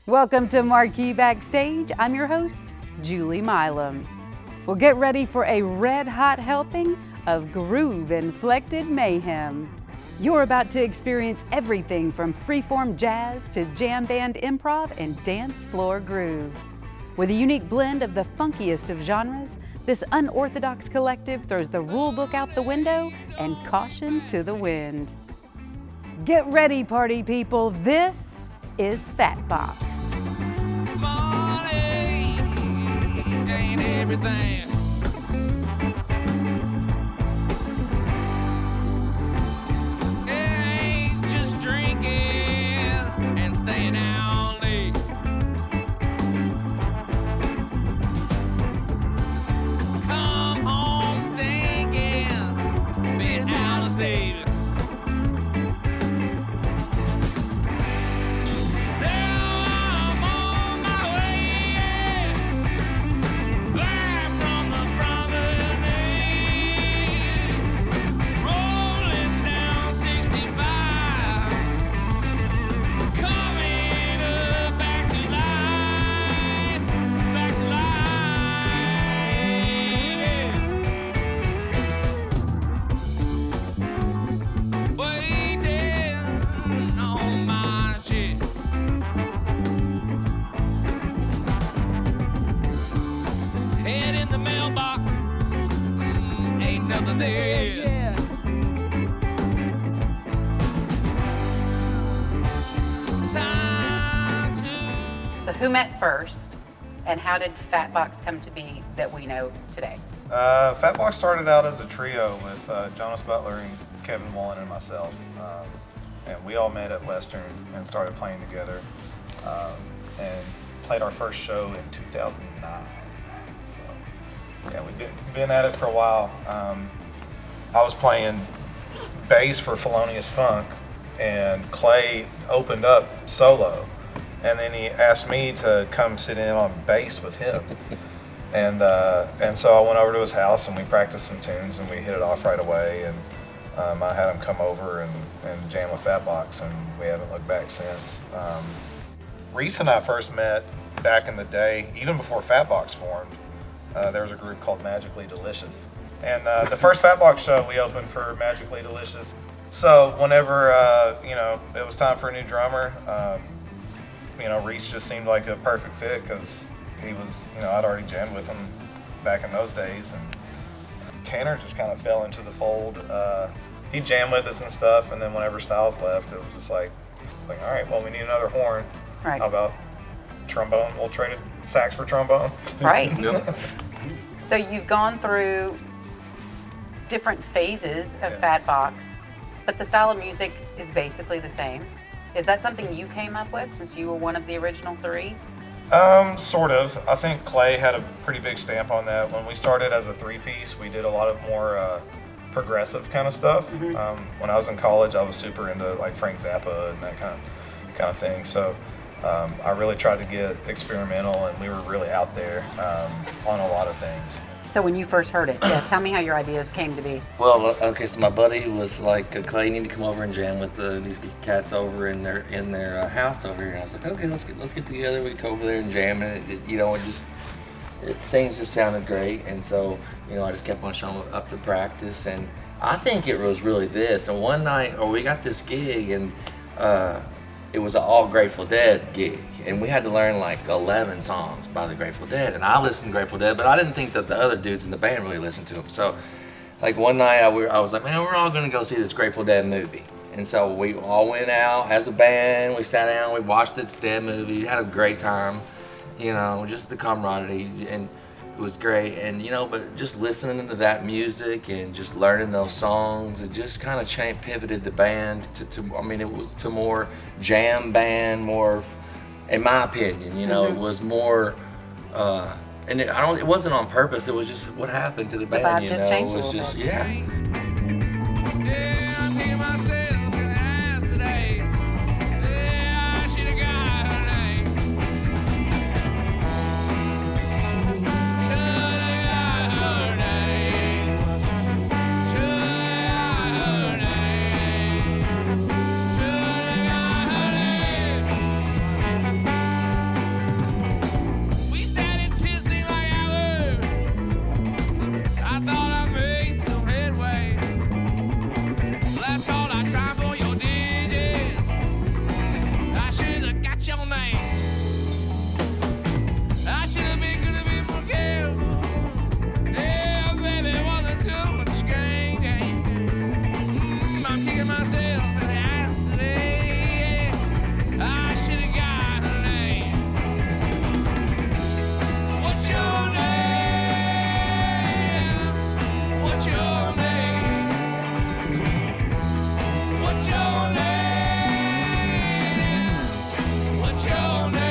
Welcome to Marquee Backstage. I'm your host, Julie Milam. Well, get ready for a red-hot helping of groove-inflected mayhem. You're about to experience everything from freeform jazz to jam band improv and dance floor groove. With a unique blend of the funkiest of genres, this unorthodox collective throws the rule book out the window and caution to the wind. Get ready, party people. This is Fatbox. Money ain't everything. It ain't just drinking and staying out late. Come home stinking, been out of state. Head in the mailbox, ain't nothing there. Time to... So who met first, and how did Fatbox come to be that we know today? Fatbox started out as a trio with Jonas Butler and Kevin Woolen and myself. And we all met at Western and started playing together. And played our first show in 2009. Yeah, we've been at it for a while. I was playing bass for Felonious Funk, and Clay opened up solo, and then he asked me to come sit in on bass with him. And so I went over to his house, and we practiced some tunes, and we hit it off right away. And I had him come over and jam with Fatbox, and we haven't looked back since. Reese and I first met back in the day, even before Fatbox formed. There was a group called Magically Delicious. And the first Fatbox show, we opened for Magically Delicious. So whenever, it was time for a new drummer, Reese just seemed like a perfect fit because he was, I'd already jammed with him back in those days. And Tanner just kind of fell into the fold. He'd jam with us and stuff, and then whenever Styles left, it was just like, all right, well, we need another horn. Right. How about trombone? We'll trade it sax for trombone. Right. Yep. So you've gone through different phases of Fatbox, but the style of music is basically the same. Is that something you came up with since you were one of the original three? Sort of. I think Clay had a pretty big stamp on that. When we started as a three-piece, we did a lot of more progressive kind of stuff. Mm-hmm. When I was in college, I was super into like Frank Zappa and that kind of thing. So I really tried to get experimental, and we were really out there on a lot of things. So when you first heard it, tell me how your ideas came to be. Well, okay, so my buddy was like, Clay, you need to come over and jam with these cats over in their house over here. And I was like, okay, let's get together. We go over there and jam, and things just sounded great. And so, I just kept on showing up to practice, and I think it was really this. And one night, we got this gig, and it was an all Grateful Dead gig, and we had to learn like 11 songs by the Grateful Dead, and I listened to Grateful Dead, but I didn't think that the other dudes in the band really listened to them. So like one night I was like, man, we're all gonna go see this Grateful Dead movie. And so we all went out as a band, we sat down, we watched this Dead movie, had a great time, just the camaraderie, and it was great. And but just listening to that music and just learning those songs, it just kind of pivoted the band it was to more jam band, more, in my opinion, Mm-hmm. It was more, and it wasn't on purpose. It was just what happened to the band. vibe just changed it was a little just bit. yeah. Yeah, I hear myself in the ass today. Yeah, I should have got her name. Should have got her name. Should have got her name. Should have got her name. forgot your name. I should have been, could have been more careful. Yeah, baby, wasn't too much game. I'm kicking myself in the ass today. I should have got her name. What's your name? What's your name? What's your name? What's your name?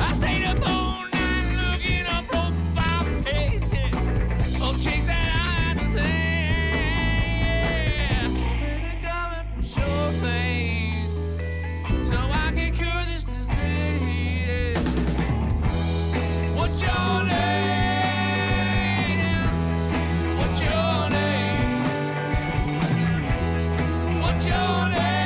I stayed up all night looking up profile pics. Old chicks that I had to see. Hoping to come and push your face so I can cure this disease. What's your name? What's your name? What's your name?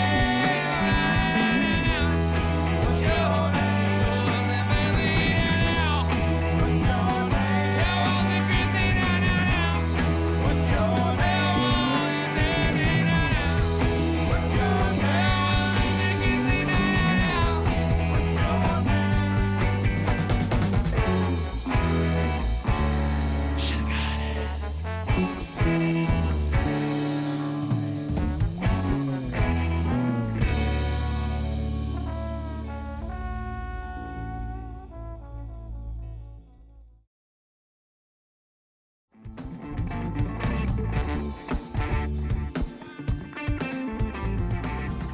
What's your name? Should've got it.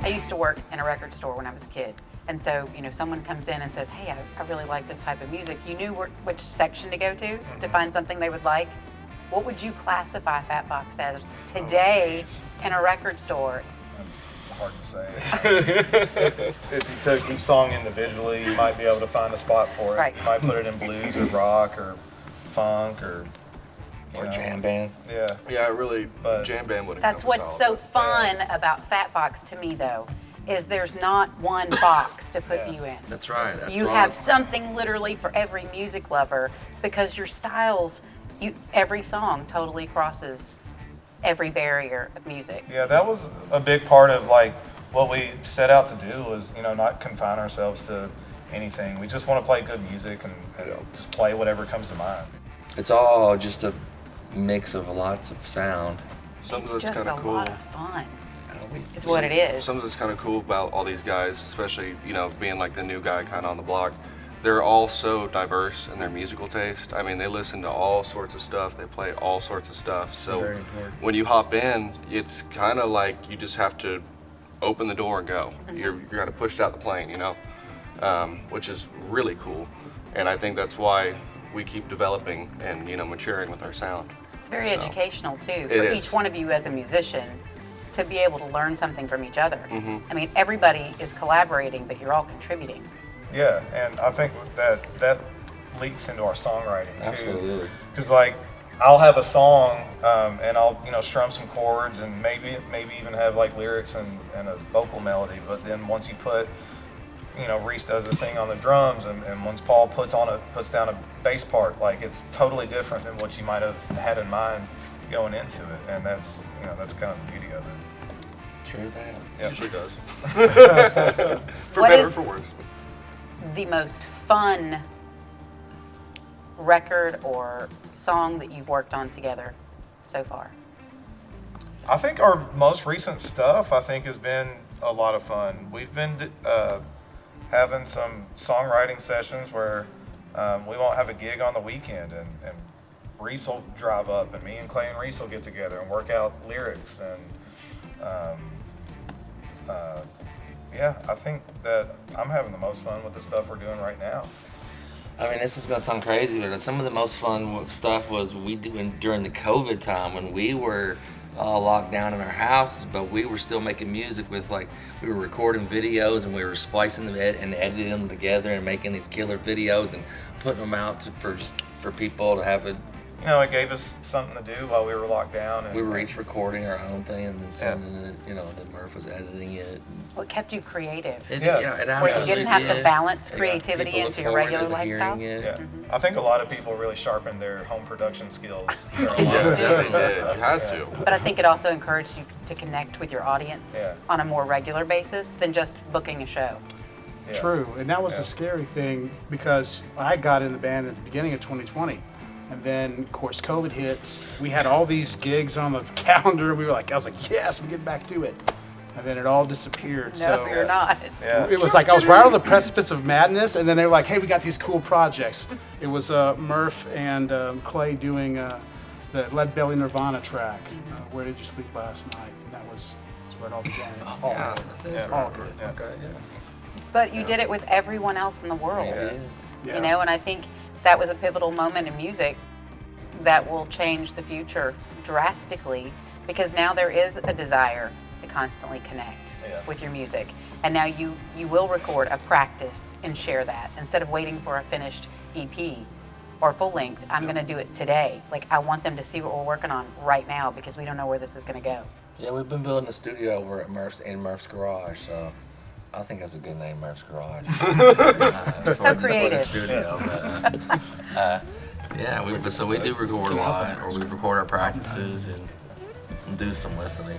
I used to work in a record store when I was a kid. And so, someone comes in and says, hey, I really like this type of music. You knew which section to go to find something they would like. What would you classify Fatbox as today in a record store? That's hard to say. If you took each song individually, you might be able to find a spot for it. Right. You might put it in blues or rock or funk or jam band. Yeah. Yeah, really, But- jam band would That's what's so fun about Fatbox to me, though, is there's not one box to put Yeah. you in. That's right. That's You right. have something literally for every music lover because your styles, every song totally crosses every barrier of music. Yeah, that was a big part of what we set out to do was, not confine ourselves to anything. We just want to play good music and just play whatever comes to mind. It's all just a mix of lots of sound. Something It's that's just kind a of cool. lot of fun. It's what it is. Something that's kind of cool about all these guys, especially being like the new guy kind of on the block. They're all so diverse in their musical taste. I mean, they listen to all sorts of stuff. They play all sorts of stuff. So Very important. when you hop in, it's kind of like you just have to open the door and go. Mm-hmm. You're kind of pushed out the plane, which is really cool. And I think that's why we keep developing and maturing with our sound. It's very So, educational too it for is. each one of you as a musician to be able to learn something from each other. Mm-hmm. I mean, everybody is collaborating, but you're all contributing. Yeah, and I think that leaks into our songwriting too. Absolutely. Because I'll have a song and I'll strum some chords and maybe even have lyrics and a vocal melody. But then once you put Reese does this thing on the drums, and once Paul puts down a bass part, it's totally different than what you might have had in mind going into it, and that's kind of the beauty of it. True that. Yep. Usually does. For What better or is- for worse. The most fun record or song that you've worked on together so far? I think our most recent stuff, has been a lot of fun. We've been having some songwriting sessions where we won't have a gig on the weekend, and Reese will drive up, and me and Clay and Reese will get together and work out lyrics. And yeah, I think that I'm having the most fun with the stuff we're doing right now. I mean, this is gonna sound crazy, but some of the most fun stuff was we doing during the COVID time when we were locked down in our houses, but we were still making music with we were recording videos and we were splicing them and editing them together and making these killer videos and putting them out for people to have a. You know, it gave us something to do while we were locked down. And We were each recording our own thing and then sending it. You know, then Murph was editing it. What kept you creative? It, Yeah. it Where you absolutely didn't have to did. balance Yeah, creativity people look into your forward regular to hearing lifestyle? it. Yeah, I think a lot of people really sharpened their home production skills. They Yeah, just did. definitely did. You had to. But I think it also encouraged you to connect with your audience Yeah. on a more regular basis than just booking a show. Yeah. True, and that was Yeah. the scary thing because I got in the band at the beginning of 2020, and then of course COVID hits. We had all these gigs on the calendar. I was like, yes, we're getting back to it, and then it all disappeared. No, so you're not. Yeah. it was like I was right on the precipice of madness, and then they were like, hey, we got these cool projects. It was Murph and Clay doing the Lead Belly Nirvana track, Where Did You Sleep Last Night, and that's where it all began. It's all Yeah. good. Yeah. It's all good. Yeah. Okay, yeah. But you did it with everyone else in the world. Yeah. Yeah. You know, and I think that was a pivotal moment in music that will change the future drastically because now there is a desire to constantly connect Yeah. with your music. And now you will record a practice and share that instead of waiting for a finished EP or full length. I'm going to do it today. Like, I want them to see what we're working on right now because we don't know where this is going to go. Yeah, we've been building a studio over at Murph's Garage, so I think that's a good name, Murph's Garage. So creative. For the studio, yeah, we do record a lot, or we record our practices and do some listening.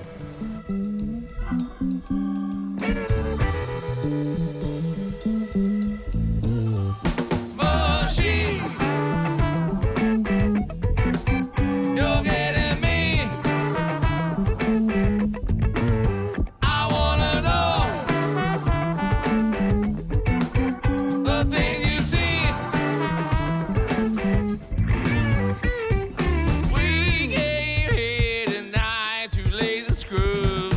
Machine, you're getting me. I wanna know the things you see. We came here tonight to lay the screw.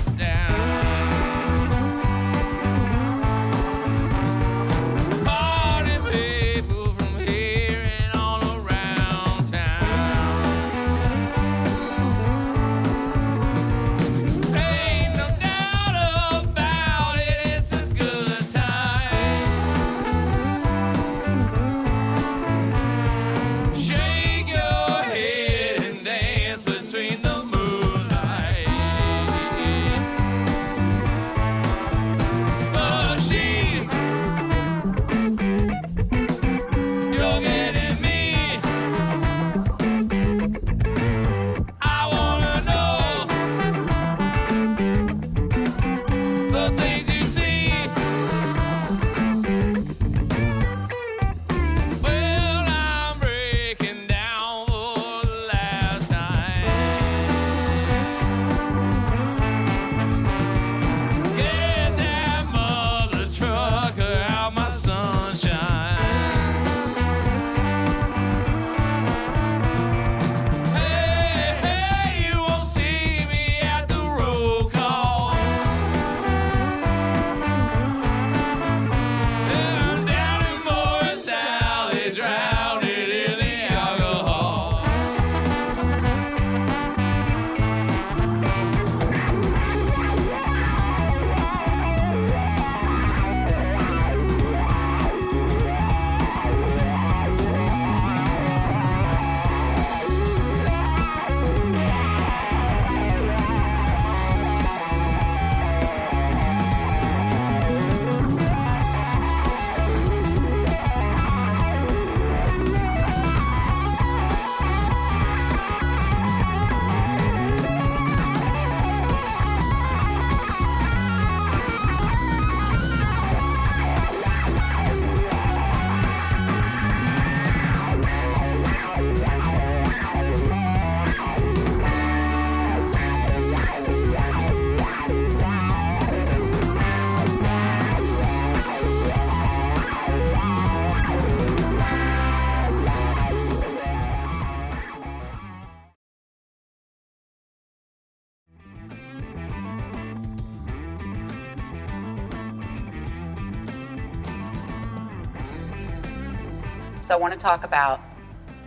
So I want to talk about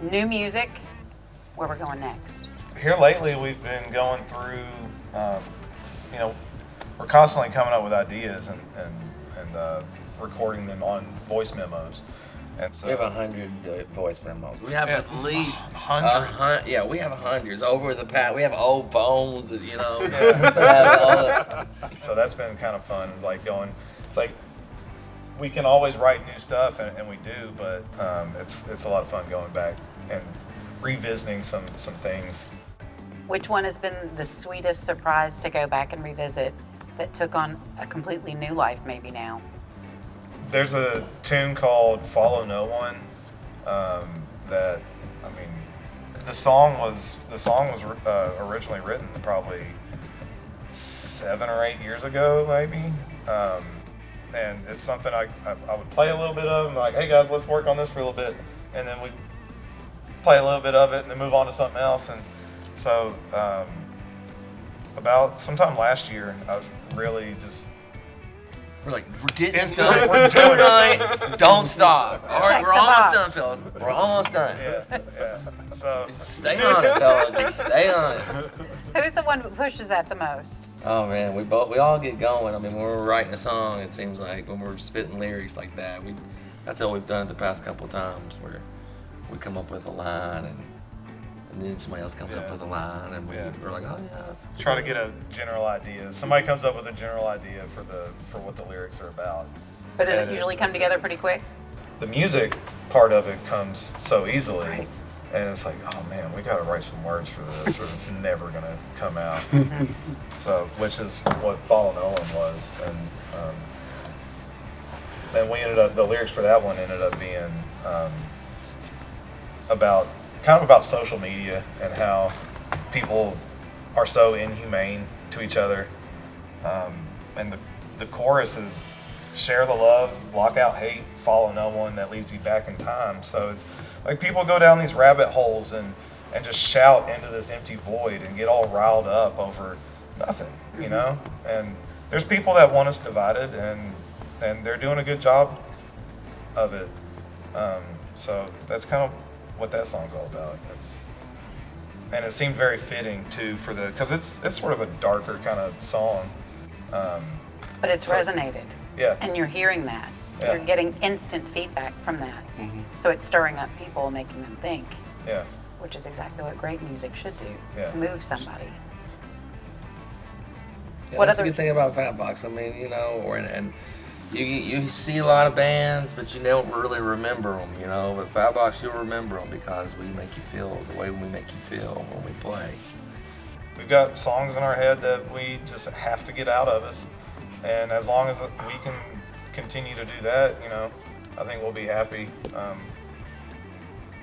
new music, where we're going next. Here lately, we've been going through, you know, we're constantly coming up with ideas and recording them on voice memos. And so We have 100 voice memos. We have Yeah. at least Hundreds. Yeah, we have hundreds over the past. We have old phones that Yeah. that have all the, So that's been kind of fun. It's like we can always write new stuff, and we do, but it's a lot of fun going back and revisiting some things. Which one has been the sweetest surprise to go back and revisit that took on a completely new life maybe now? There's a tune called "Follow No One" that, I mean, the song was originally written probably 7 or 8 years ago, maybe. And it's something I would play a little bit of, and like, hey guys, let's work on this for a little bit, and then we play a little bit of it, and then move on to something else. And so, about sometime last year, I was really just we're like, we're getting this done. We're doing it. Don't stop. All right, Check we're the almost box. done, fellas. We're almost done. yeah. So Stay on it, fellas. Just stay on it. Who's the one who pushes that the most? Oh man, we all get going. I mean, when we're writing a song, it seems like when we're spitting lyrics like that, that's how we've done it the past couple of times, where we come up with a line and then somebody else comes up with a line, and we're like, oh yeah. That's try to get a general idea. Somebody comes up with a general idea for what the lyrics are about. But does it And usually come together pretty quick? The music part of it comes so easily, Right. and it's like, oh man, we got to write some words for this, or it's never gonna come out. So, which is what "Follow No One" was, and we ended up, the lyrics for that one ended up being about social media and how people are so inhumane to each other, and the chorus is share the love, block out hate, follow no one that leads you back in time. So it's like people go down these rabbit holes and just shout into this empty void and get all riled up over nothing, you know? And there's people that want us divided, and they're doing a good job of it. So that's kind of what that song's all about. And it seemed very fitting too because it's sort of a darker kind of song. But it's resonated. Yeah. And you're hearing that. Yeah. You're getting instant feedback from that. So it's stirring up people, making them think, Yeah. which is exactly what great music should do. Yeah. Move somebody. Yeah, What that's other- a good thing about Fatbox. I mean, you know, and you see a lot of bands, but you don't really remember them, you know. But Fatbox, you'll remember them because we make you feel the way we make you feel when we play. We've got songs in our head that we just have to get out of us. And as long as we can continue to do that, you know, I think we'll be happy.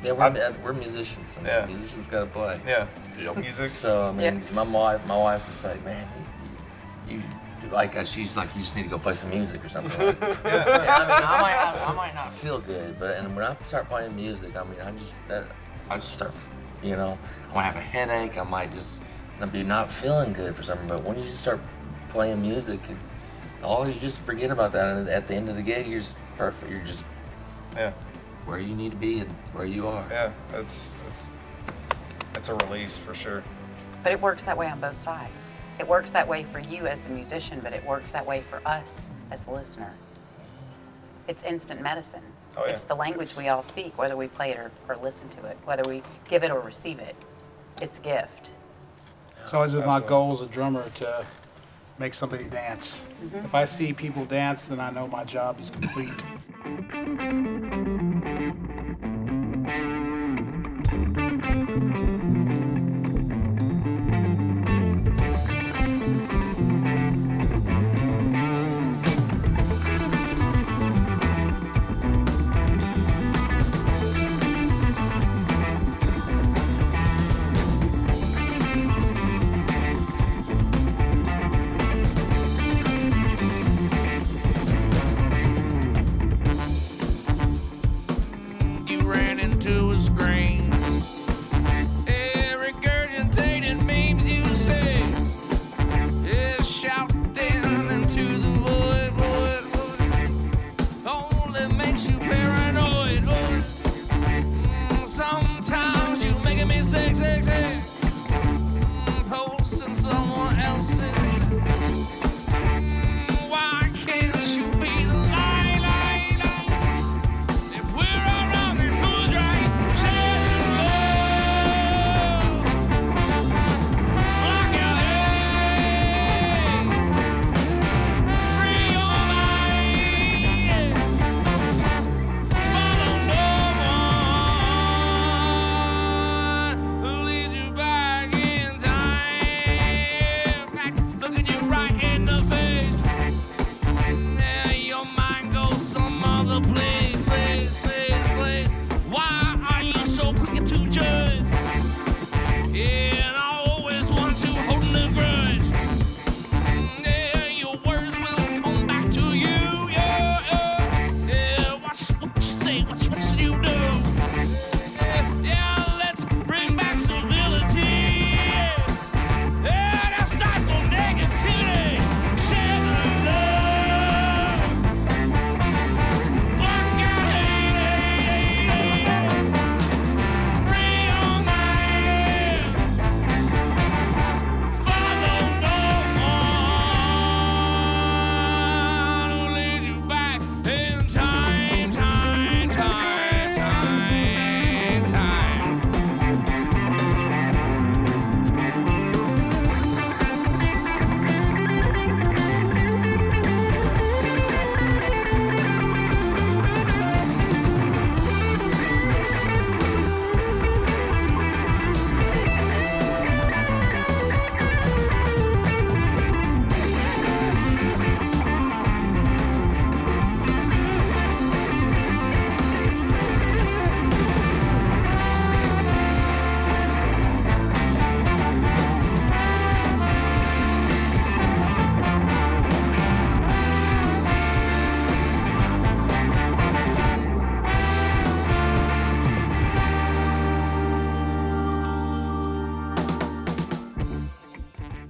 Yeah, we're musicians. I mean, Yeah. musicians got to play. Yeah. Music. So I mean, Yeah. my wife's just like, man, you like she's like, you just need to go play some music or something. Like that. Yeah, I mean, I might not feel good, but and when I start playing music, I mean, I just start, you know, I might have a headache. I might just be not feeling good for something. But when you just start playing music, you just forget about that, and at the end of the gig, you're just perfect. You're just Yeah. where you need to be and where you are. Yeah. It's a release for sure. But it works that way on both sides. It works that way for you as the musician, but it works that way for us as the listener. It's instant medicine. Oh, yeah. It's the language we all speak, whether we play it or listen to it, whether we give it or receive it. It's a gift. It's always been my Absolutely. goal as a drummer to make somebody dance. If I see people dance, then I know my job is complete.